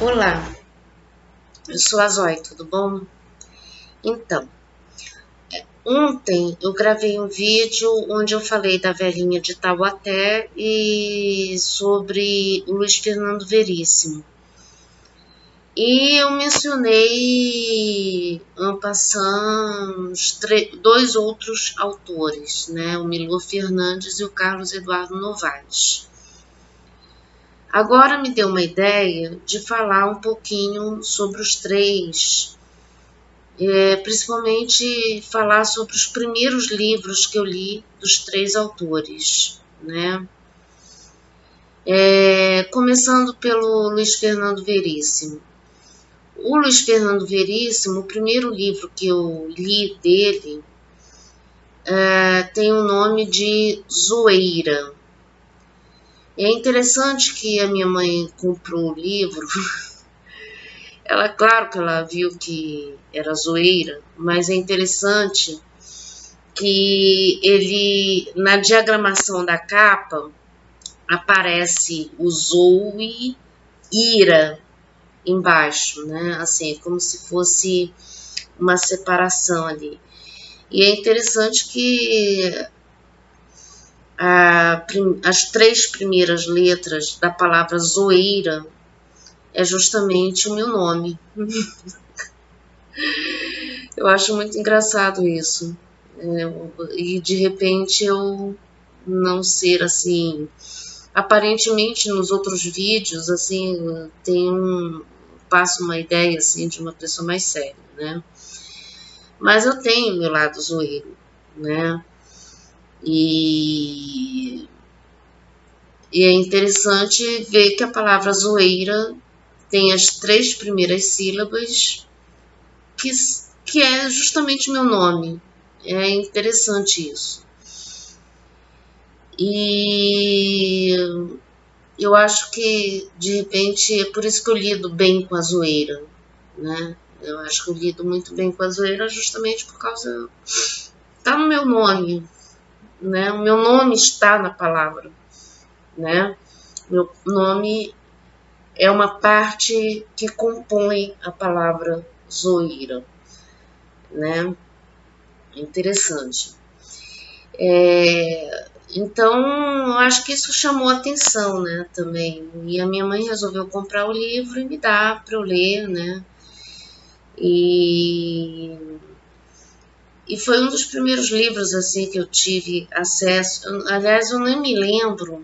Olá, eu sou a Zoe, tudo bom? Então, ontem eu gravei um vídeo onde eu falei da velhinha de Taubaté e sobre o Luiz Fernando Veríssimo. E eu mencionei, en passant, dois outros autores, né? O Milor Fernandes e o Carlos Eduardo Novaes. Agora me deu uma ideia de falar um pouquinho sobre os três, principalmente falar sobre os primeiros livros que eu li dos três autores, né? Começando pelo Luiz Fernando Veríssimo. O Luiz Fernando Veríssimo, o primeiro livro que eu li dele, tem o nome de Zoeira. É interessante que a minha mãe comprou o livro. Ela, claro que ela viu que era zoeira, mas é interessante que ele, na diagramação da capa, aparece o Zoe Ira embaixo, né? Assim, como se fosse uma separação ali. E é interessante que as três primeiras letras da palavra zoeira é justamente o meu nome. Eu acho muito engraçado isso. E de repente eu não ser assim. Aparentemente nos outros vídeos assim passo uma ideia assim de uma pessoa mais séria, né? Mas eu tenho meu lado zoeiro, né? E, e é interessante ver que a palavra zoeira tem as três primeiras sílabas que, que é justamente meu nome. É interessante isso. E eu acho que, de repente, é por isso que eu lido bem com a zoeira, né? Eu acho que eu lido muito bem com a zoeira justamente por causa... Tá no meu nome, né? O meu nome está na palavra, né? Meu nome é uma parte que compõe a palavra zoeira, né? Interessante. Então, eu acho que isso chamou a atenção, né, também. E a minha mãe resolveu comprar o livro e me dar para eu ler, né? E, e foi um dos primeiros livros, assim, que eu tive acesso. Aliás, eu nem me lembro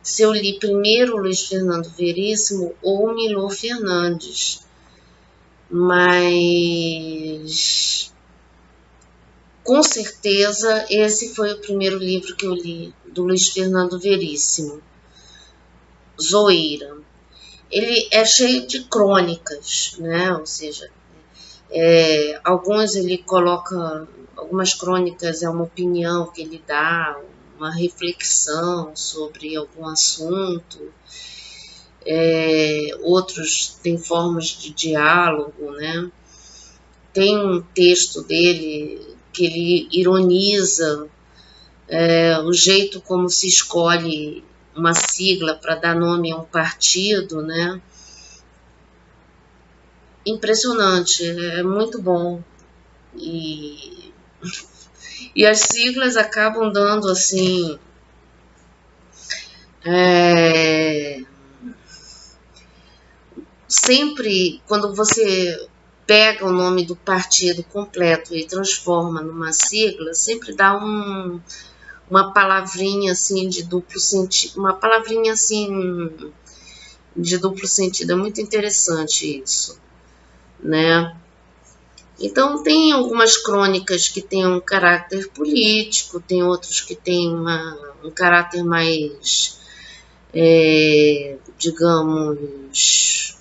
se eu li primeiro o Luiz Fernando Veríssimo ou o Milor Fernandes. Mas com certeza esse foi o primeiro livro que eu li do Luiz Fernando Veríssimo, Zoeira. Ele é cheio de crônicas, né? Ou seja, alguns ele coloca, algumas crônicas é uma opinião que ele dá, uma reflexão sobre algum assunto, outros têm formas de diálogo, né? Tem um texto dele que ele ironiza o jeito como se escolhe uma sigla para dar nome a um partido, né? Impressionante, é muito bom. E, e as siglas acabam dando assim. Sempre quando você pega o nome do partido completo e transforma numa sigla, sempre dá uma palavrinha assim de duplo sentido, uma palavrinha assim de duplo sentido. É muito interessante isso, né? Então tem algumas crônicas que têm um caráter político, tem outros que têm um caráter mais, digamos,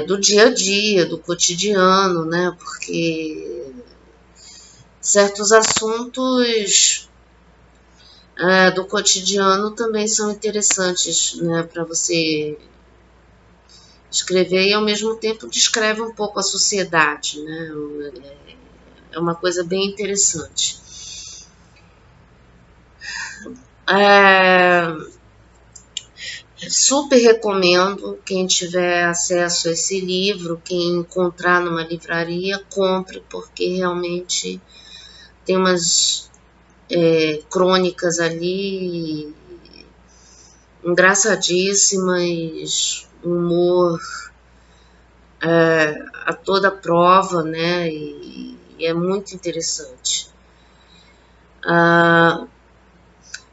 do dia a dia, do cotidiano, né? Porque certos assuntos do cotidiano também são interessantes, né, para você escrever e ao mesmo tempo descreve um pouco a sociedade, né? É uma coisa bem interessante. Super recomendo, quem tiver acesso a esse livro, quem encontrar numa livraria, compre, porque realmente tem umas crônicas ali engraçadíssimas, humor a toda prova, né? E é muito interessante.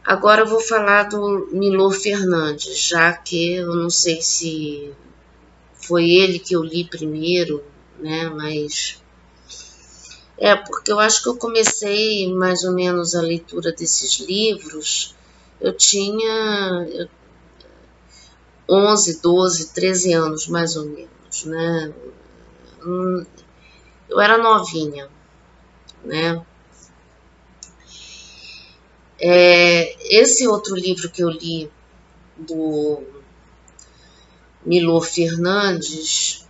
Agora eu vou falar do Milor Fernandes, já que eu não sei se foi ele que eu li primeiro, né? Mas porque eu acho que eu comecei mais ou menos a leitura desses livros. Eu tinha 11, 12, 13 anos mais ou menos, né? Eu era novinha, né? Esse outro livro que eu li do Milor Fernandes,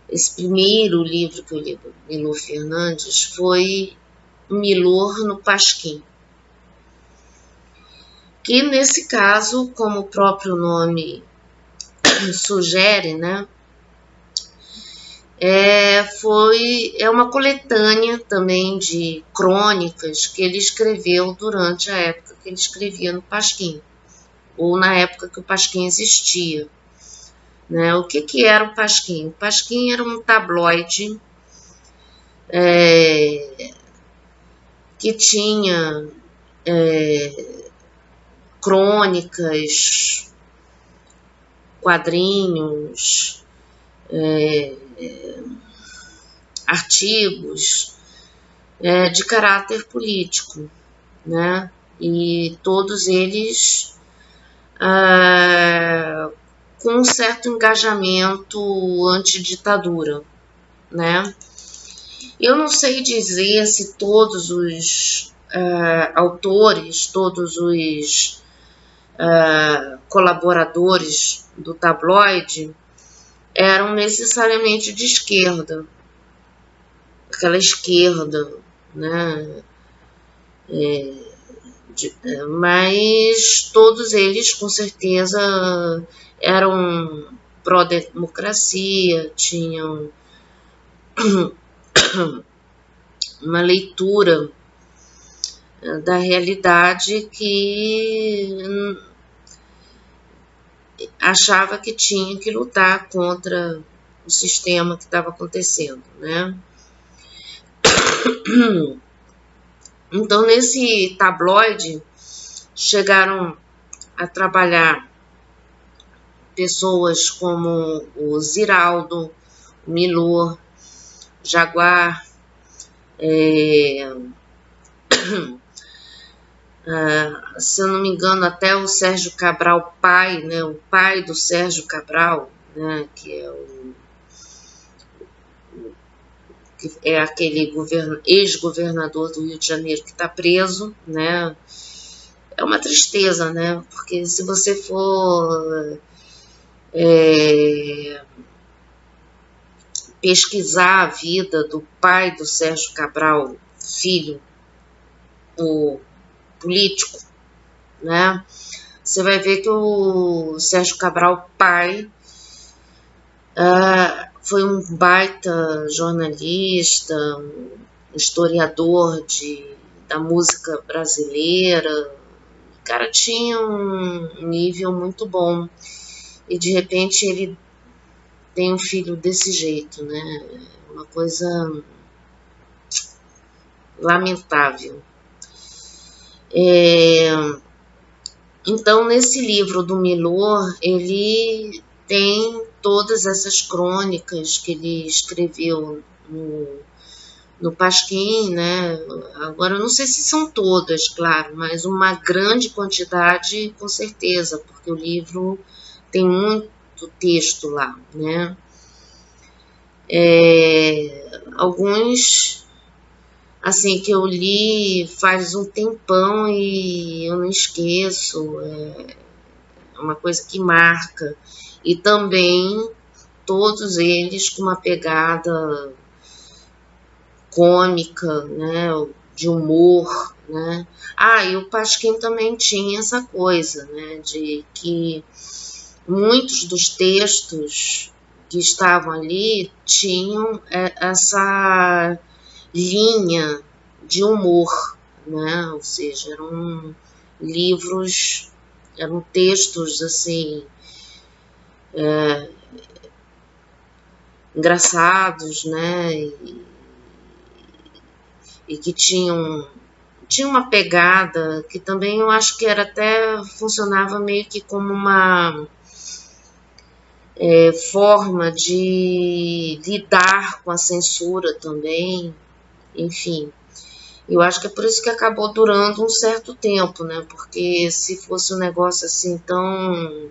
esse primeiro livro que eu li do Milor Fernandes foi Milor no Pasquim, que nesse caso, como o próprio nome sugere, né, é uma coletânea também de crônicas que ele escreveu durante a época que ele escrevia no Pasquim, ou na época que o Pasquim existia. Né? O que era o Pasquim? O Pasquim era um tabloide que tinha crônicas, quadrinhos, artigos de caráter político, né? E todos eles com um certo engajamento anti-ditadura, né? Eu não sei dizer se todos os autores, todos os colaboradores do tabloide eram necessariamente de esquerda, aquela esquerda, né? Mas todos eles, com certeza, eram pró-democracia, tinham uma leitura da realidade que achava que tinha que lutar contra o sistema que estava acontecendo, né? Então, nesse tabloide, chegaram a trabalhar pessoas como o Ziraldo, o Milor, Jaguar, se eu não me engano, até o Sérgio Cabral pai, né, o pai do Sérgio Cabral, né, que é aquele ex-governador do Rio de Janeiro que está preso, né? É uma tristeza, né? Porque se você for pesquisar a vida do pai do Sérgio Cabral, filho, o político, né? Você vai ver que o Sérgio Cabral pai foi um baita jornalista, um historiador da música brasileira. O cara tinha um nível muito bom. E de repente ele tem um filho desse jeito, né? Uma coisa lamentável. Então, nesse livro do Milor, ele tem todas essas crônicas que ele escreveu no Pasquim, né? Agora, eu não sei se são todas, claro, mas uma grande quantidade, com certeza, porque o livro tem muito texto lá, né? Alguns, assim, que eu li faz um tempão e eu não esqueço, é uma coisa que marca. E também todos eles com uma pegada cômica, né? de humor, né? Ah, e o Pasquim também tinha essa coisa, né, de que muitos dos textos que estavam ali tinham essa linha de humor, né? Ou seja, eram livros, eram textos assim engraçados, né? E que tinha uma pegada que também eu acho que era até funcionava meio que como uma forma de lidar com a censura também, enfim. Eu acho que é por isso que acabou durando um certo tempo, né? Porque se fosse um negócio assim tão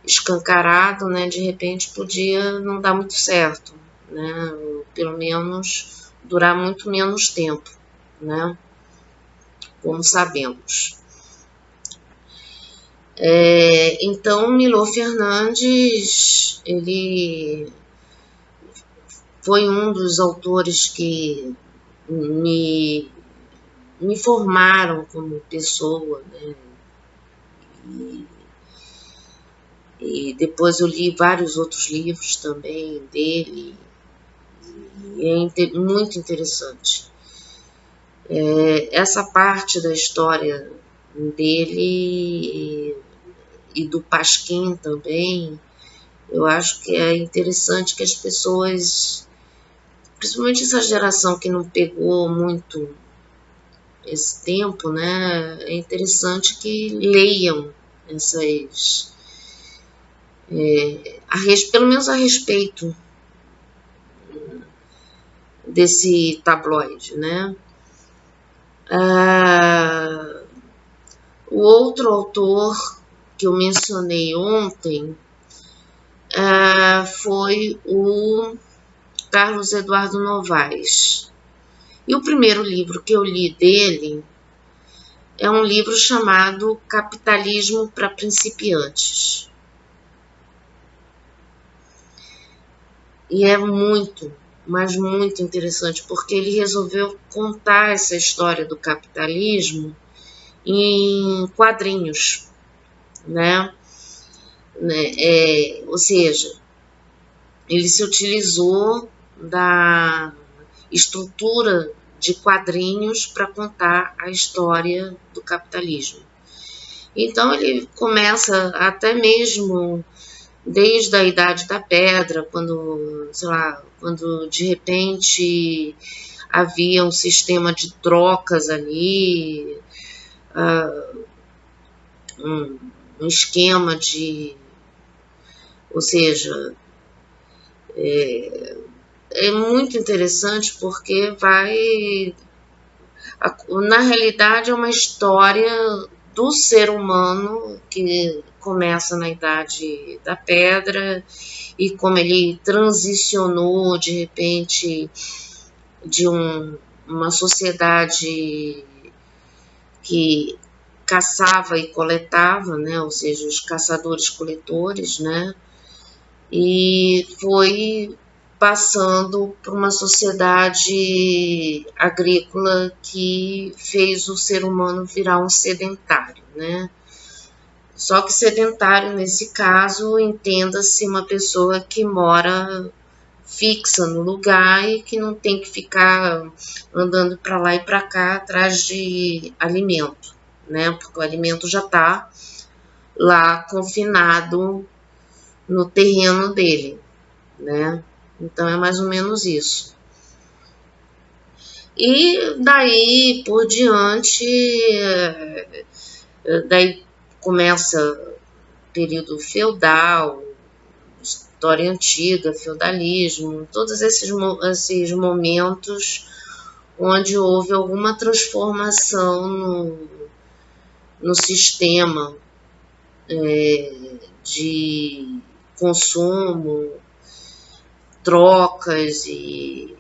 escancarado, né? De repente podia não dar muito certo, né? Ou pelo menos durar muito menos tempo, né? Como sabemos. Então, Milor Fernandes, ele foi um dos autores que me formaram como pessoa, né? E depois eu li vários outros livros também dele, e é muito interessante. Essa parte da história dele e do Pasquim também, eu acho que é interessante que as pessoas, principalmente essa geração que não pegou muito esse tempo, né, é interessante que leiam essas, pelo menos a respeito desse tabloide, né. O outro autor que eu mencionei ontem foi o Carlos Eduardo Novaes. E o primeiro livro que eu li dele é um livro chamado Capitalismo para Principiantes. E é muito, mas muito interessante, porque ele resolveu contar essa história do capitalismo em quadrinhos, né? Ou seja, ele se utilizou da estrutura de quadrinhos para contar a história do capitalismo. Então ele começa até mesmo desde a Idade da Pedra, quando, sei lá, quando de repente havia um sistema de trocas ali, um esquema de, ou seja, é muito interessante porque na realidade é uma história do ser humano que começa na Idade da Pedra e como ele transicionou de repente de uma sociedade que caçava e coletava, né, ou seja, os caçadores-coletores, né, e foi passando por uma sociedade agrícola que fez o ser humano virar um sedentário, né? Só que sedentário, nesse caso, entenda-se uma pessoa que mora fixa no lugar e que não tem que ficar andando para lá e para cá atrás de alimento, né? Porque o alimento já está lá confinado no terreno dele, né? Então é mais ou menos isso. E daí por diante, daí começa o período feudal, história antiga, feudalismo, todos esses momentos onde houve alguma transformação no sistema de consumo, trocas e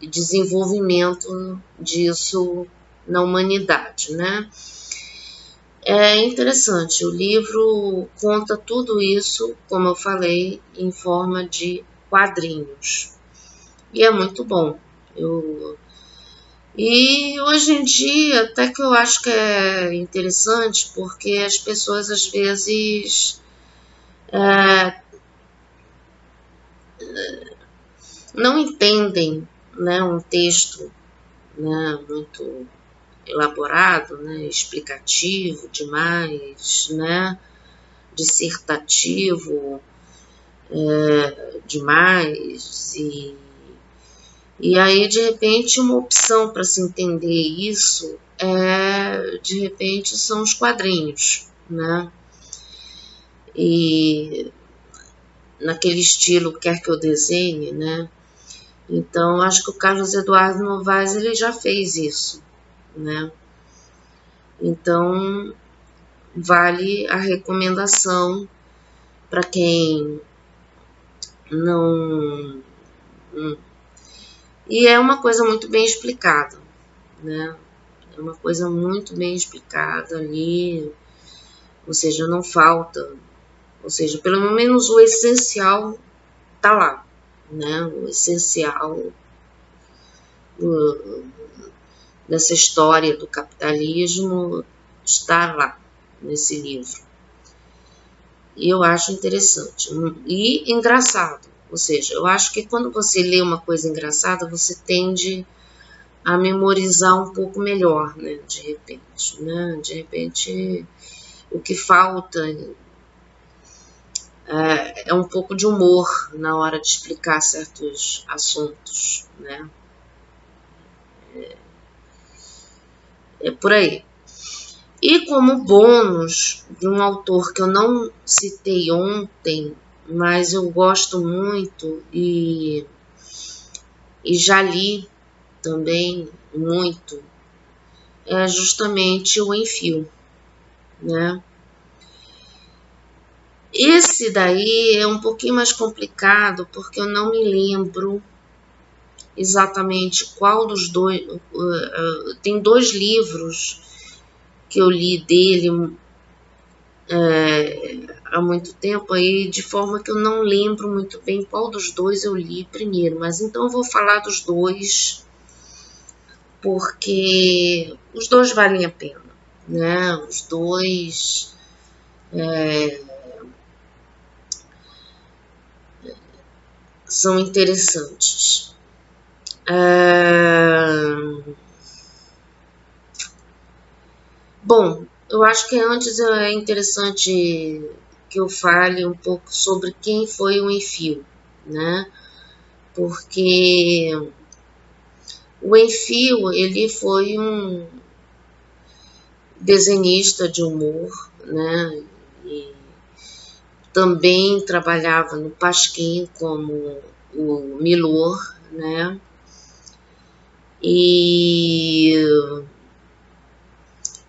desenvolvimento disso na humanidade, né? É interessante, o livro conta tudo isso, como eu falei, em forma de quadrinhos. E é muito bom. Eu E hoje em dia, até que eu acho que é interessante, porque as pessoas às vezes não entendem, né, um texto, né, muito elaborado, né, explicativo demais, né, dissertativo demais, e aí de repente uma opção para se entender isso de repente são os quadrinhos, né, e naquele estilo quer que eu desenhe, né. Então acho que o Carlos Eduardo Novaes ele já fez isso, né. Então vale a recomendação para quem não. E é uma coisa muito bem explicada, né? É uma coisa muito bem explicada ali, ou seja, não falta, ou seja, pelo menos o essencial tá lá, né? O essencial dessa história do capitalismo está lá nesse livro. E eu acho interessante e engraçado. Ou seja, eu acho que quando você lê uma coisa engraçada, você tende a memorizar um pouco melhor, né? De repente, né? De repente, o que falta é um pouco de humor na hora de explicar certos assuntos, né? É por aí. E como bônus de um autor que eu não citei ontem, mas eu gosto muito e já li também muito, é justamente o Enfio, né? Esse daí é um pouquinho mais complicado, porque eu não me lembro exatamente qual dos dois. Tem 2 livros que eu li dele há muito tempo, aí de forma que eu não lembro muito bem qual dos 2 eu li primeiro. Mas então eu vou falar dos 2, porque os 2 valem a pena, né? Os 2 são interessantes. Bom, eu acho que antes é interessante que eu fale um pouco sobre quem foi o Enfio, né? Porque o Enfio, ele foi um desenhista de humor, né? E também trabalhava no Pasquim como o Milor, né? E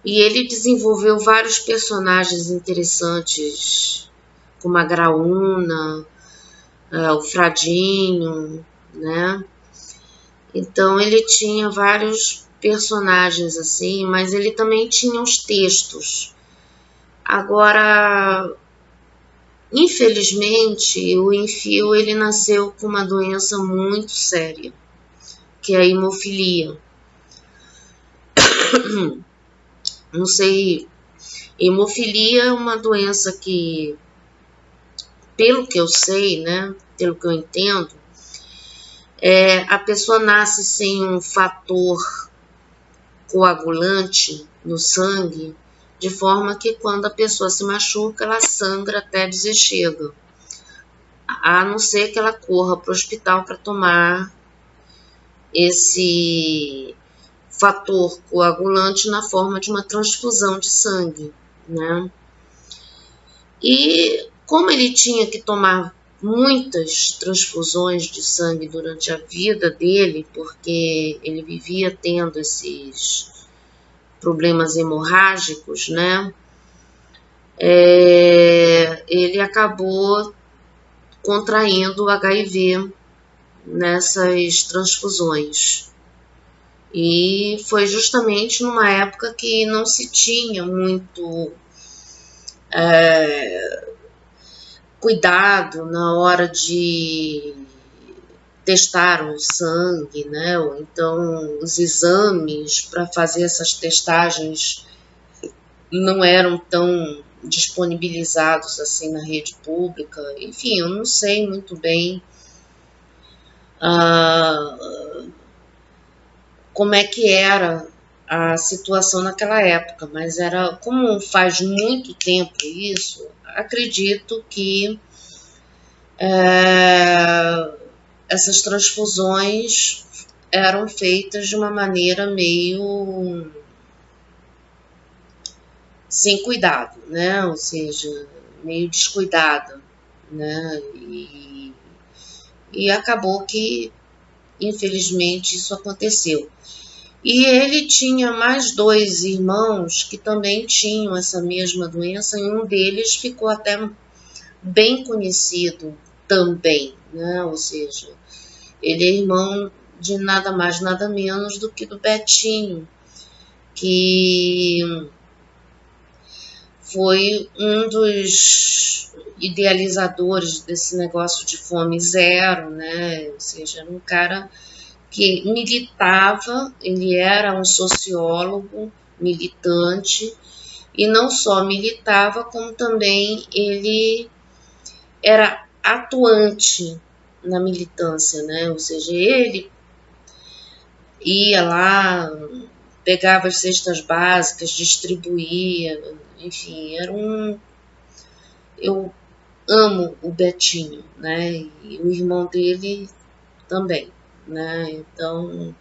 ele desenvolveu vários personagens interessantes, como a Graúna, o Fradinho, né? Então ele tinha vários personagens assim, mas ele também tinha os textos. Agora, infelizmente, o Enfio ele nasceu com uma doença muito séria, que é a hemofilia. Não sei, hemofilia é uma doença que, pelo que eu sei, né, pelo que eu entendo, a pessoa nasce sem um fator coagulante no sangue, de forma que quando a pessoa se machuca, ela sangra até dizer chega, a não ser que ela corra para o hospital para tomar esse fator coagulante na forma de uma transfusão de sangue, né? E como ele tinha que tomar muitas transfusões de sangue durante a vida dele, porque ele vivia tendo esses problemas hemorrágicos, né? Ele acabou contraindo o HIV nessas transfusões. E foi justamente numa época que não se tinha muito cuidado na hora de testar o sangue, né? Ou então os exames para fazer essas testagens não eram tão disponibilizados assim na rede pública. Enfim, eu não sei muito bem como é que era a situação naquela época, mas era, como faz muito tempo isso, acredito que essas transfusões eram feitas de uma maneira meio sem cuidado, né? Ou seja, meio descuidada, né? E acabou que, infelizmente, isso aconteceu. E ele tinha mais 2 irmãos que também tinham essa mesma doença, e um deles ficou até bem conhecido também, né? Ou seja, ele é irmão de nada mais, nada menos do que do Betinho, que foi um dos idealizadores desse negócio de fome zero, né? Ou seja, era um cara que militava, ele era um sociólogo militante, e não só militava, como também ele era atuante na militância, né? Ou seja, ele ia lá, pegava as cestas básicas, distribuía, enfim, era um... Eu amo o Betinho, né? E o irmão dele também, né? Então,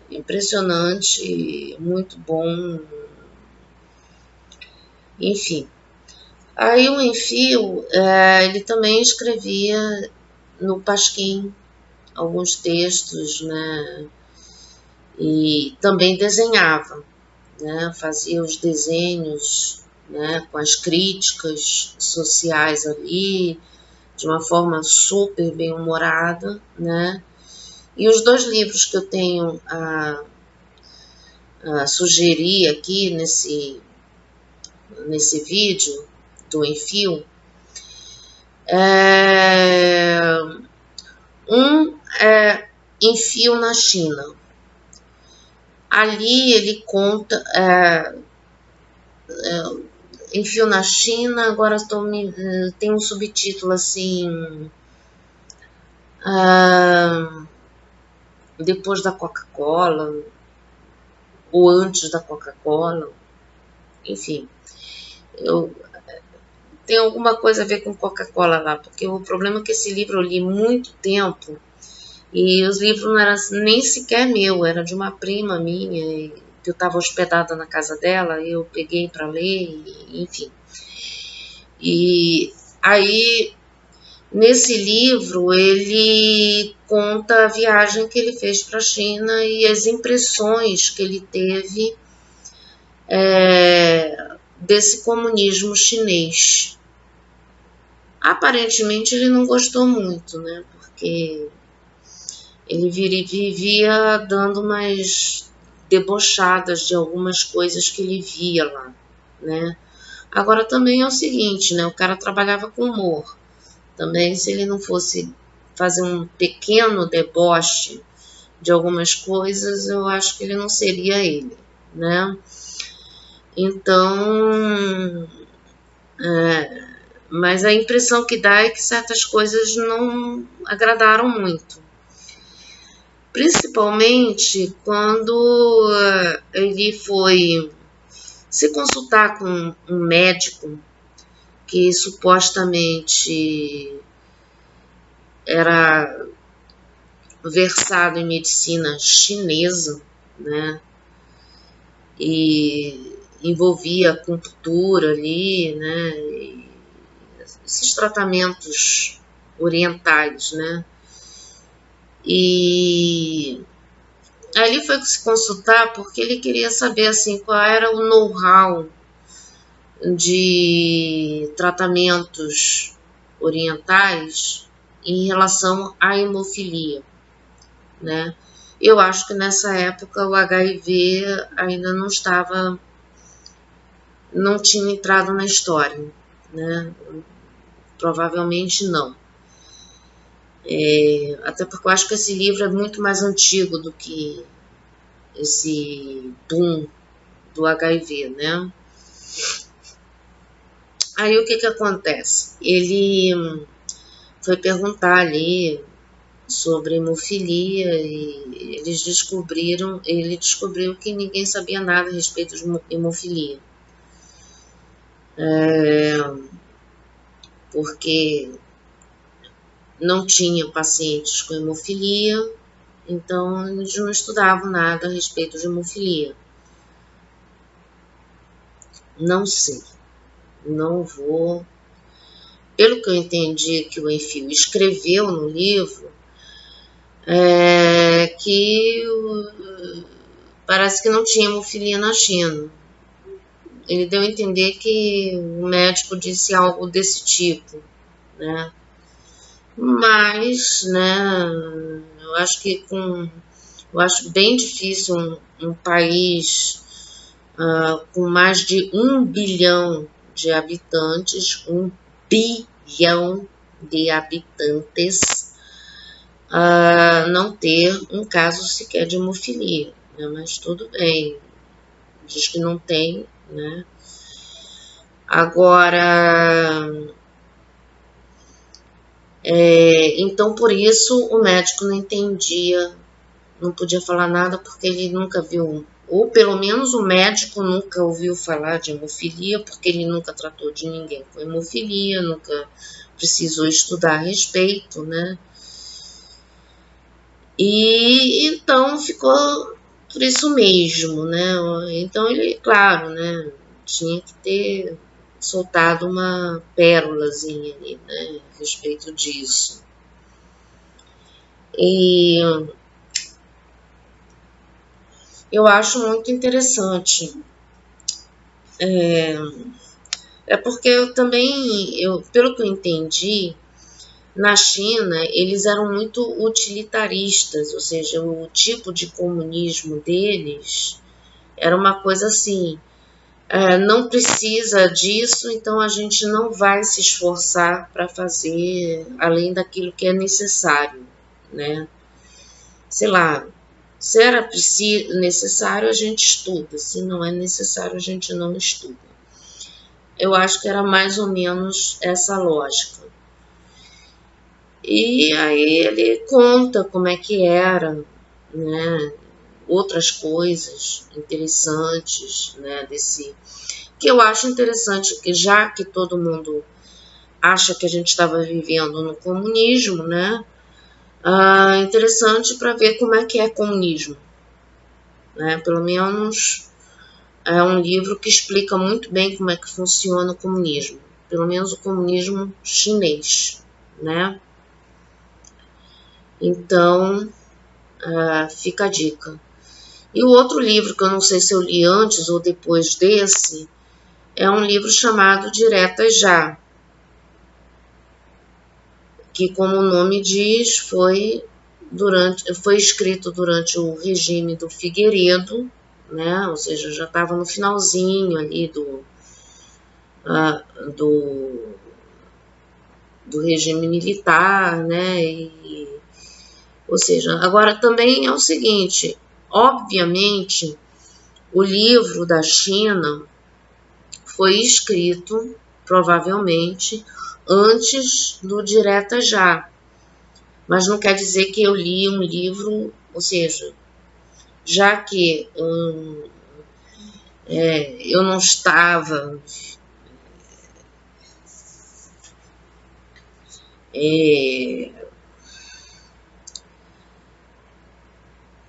impressionante, muito bom, enfim. Aí o Enfio, ele também escrevia no Pasquim alguns textos, né? E também desenhava, né? Fazia os desenhos, né? Com as críticas sociais ali, de uma forma super bem-humorada, né? E os 2 livros que eu tenho a sugerir aqui nesse vídeo do Enfio, um é Enfio na China. Ali ele conta Enfio na China, agora tem um subtítulo assim, depois da Coca-Cola, ou antes da Coca-Cola, enfim, tem alguma coisa a ver com Coca-Cola lá, porque o problema é que esse livro eu li muito tempo, e os livros não eram nem sequer meu, era de uma prima minha, que eu estava hospedada na casa dela, e eu peguei para ler, enfim. E aí, nesse livro, ele conta a viagem que ele fez para a China e as impressões que ele teve desse comunismo chinês. Aparentemente ele não gostou muito, né? Porque ele vivia dando umas debochadas de algumas coisas que ele via lá, né? Agora também é o seguinte, né? O cara trabalhava com humor. Também, se ele não fosse fazer um pequeno deboche de algumas coisas, eu acho que ele não seria ele, né? Então, mas a impressão que dá é que certas coisas não agradaram muito. Principalmente quando ele foi se consultar com um médico que supostamente era versado em medicina chinesa, né? E envolvia acupuntura ali, né? E esses tratamentos orientais, né? E aí ele foi se consultar porque ele queria saber assim qual era o know-how de tratamentos orientais em relação à hemofilia, né? Eu acho que nessa época o HIV ainda não tinha entrado na história, né? Provavelmente não. Até porque eu acho que esse livro é muito mais antigo do que esse boom do HIV, né? Aí o que que acontece? Ele foi perguntar ali sobre hemofilia e ele descobriu que ninguém sabia nada a respeito de hemofilia. Porque não tinha pacientes com hemofilia, então eles não estudavam nada a respeito de hemofilia. Não sei, não vou. Pelo que eu entendi que o Enfio escreveu no livro, que parece que não tinha hemofilia na China. Ele deu a entender que o médico disse algo desse tipo, né? Mas, né, eu acho bem difícil um país com mais de 1 bilhão de habitantes, 1 bilhão de habitantes, não ter um caso sequer de hemofilia, né? Mas tudo bem, diz que não tem, né? Agora, então por isso o médico não entendia, não podia falar nada porque ele nunca viu, ou pelo menos o médico nunca ouviu falar de hemofilia, porque ele nunca tratou de ninguém com hemofilia, nunca precisou estudar a respeito, né? E então ficou por isso mesmo, né? Então ele, claro, né, tinha que ter soltado uma pérolazinha ali, né, a respeito disso. E eu acho muito interessante. Porque pelo que eu entendi, na China eles eram muito utilitaristas, ou seja, o tipo de comunismo deles era uma coisa assim, não precisa disso, então a gente não vai se esforçar para fazer além daquilo que é necessário, né? Sei lá, se era necessário, a gente estuda, se não é necessário, a gente não estuda. Eu acho que era mais ou menos essa lógica. E aí ele conta como é que era, né? Outras coisas interessantes, né? Que eu acho interessante, que já que todo mundo acha que a gente estava vivendo no comunismo, né? Interessante para ver como é que é comunismo, né? Pelo menos é um livro que explica muito bem como é que funciona o comunismo, pelo menos o comunismo chinês, né? Então, fica a dica. E o outro livro, que eu não sei se eu li antes ou depois desse, é um livro chamado Diretas Já, que, como o nome diz, foi escrito durante o regime do Figueiredo, né? Ou seja, já estava no finalzinho ali do regime militar, né? Ou seja, agora também é o seguinte, obviamente, o livro da China foi escrito, provavelmente, antes do Direta Já, mas não quer dizer que eu li um livro, ou seja, já que eu não estava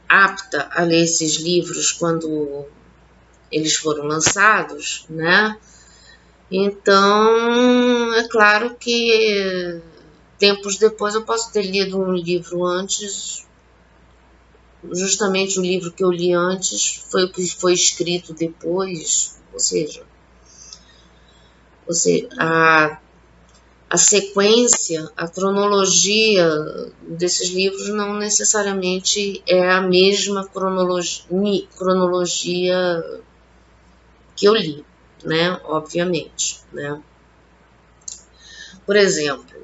apta a ler esses livros quando eles foram lançados, né? Então, é claro que tempos depois eu posso ter lido um livro antes, justamente o livro que eu li antes foi o que foi escrito depois, ou seja, a sequência, a cronologia desses livros não necessariamente é a mesma cronologia que eu li, né? Obviamente, né? Por exemplo,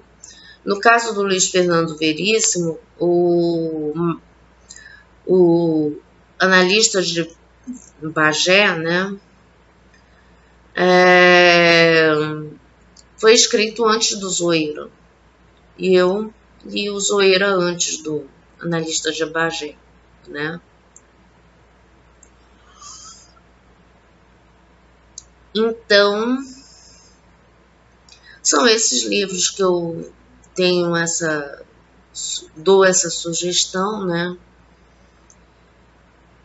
No caso do Luiz Fernando Veríssimo, o analista de Bagé, né, foi escrito antes do Zoeira. E eu li o Zoeira antes do analista de Bagé, né? Então, são esses livros que eu tenho dou essa sugestão, né?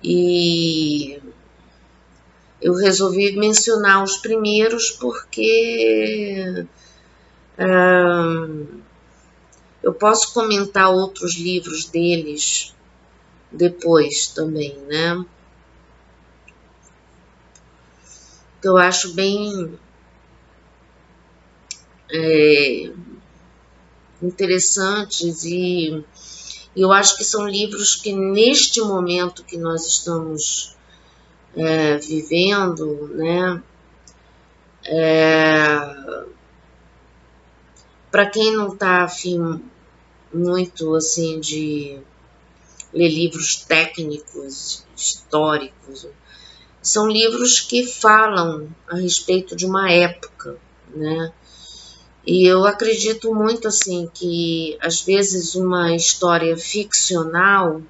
E eu resolvi mencionar os primeiros porque eu posso comentar outros livros deles depois também, né? Que eu acho bem interessantes e eu acho que são livros que neste momento que nós estamos vivendo, né? Para quem não está afim muito assim de ler livros técnicos, históricos, são livros que falam a respeito de uma época, né? E eu acredito muito assim que às vezes uma história ficcional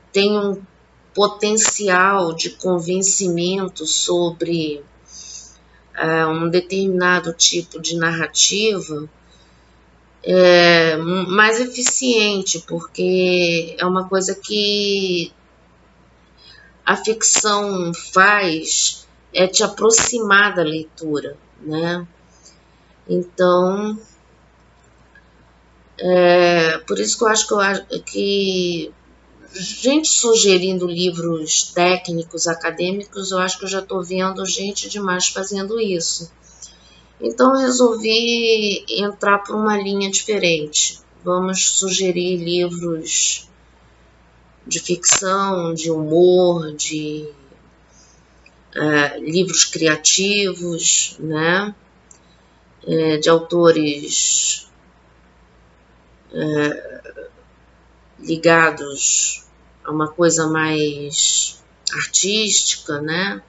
tem um potencial de convencimento sobre um determinado tipo de narrativa mais eficiente, porque é uma coisa que a ficção faz te aproximar da leitura, né? Então, por isso que eu acho que gente sugerindo livros técnicos, acadêmicos, eu acho que eu já estou vendo gente demais fazendo isso. Então, eu resolvi entrar por uma linha diferente. Vamos sugerir livros de ficção, de humor, de livros criativos, né? De autores ligados a uma coisa mais artística, né?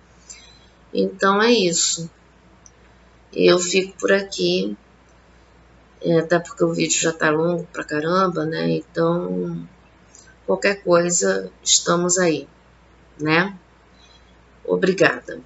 Então é isso. Eu fico por aqui, até porque o vídeo já tá longo pra caramba, né? Então, qualquer coisa, estamos aí, né? Obrigada.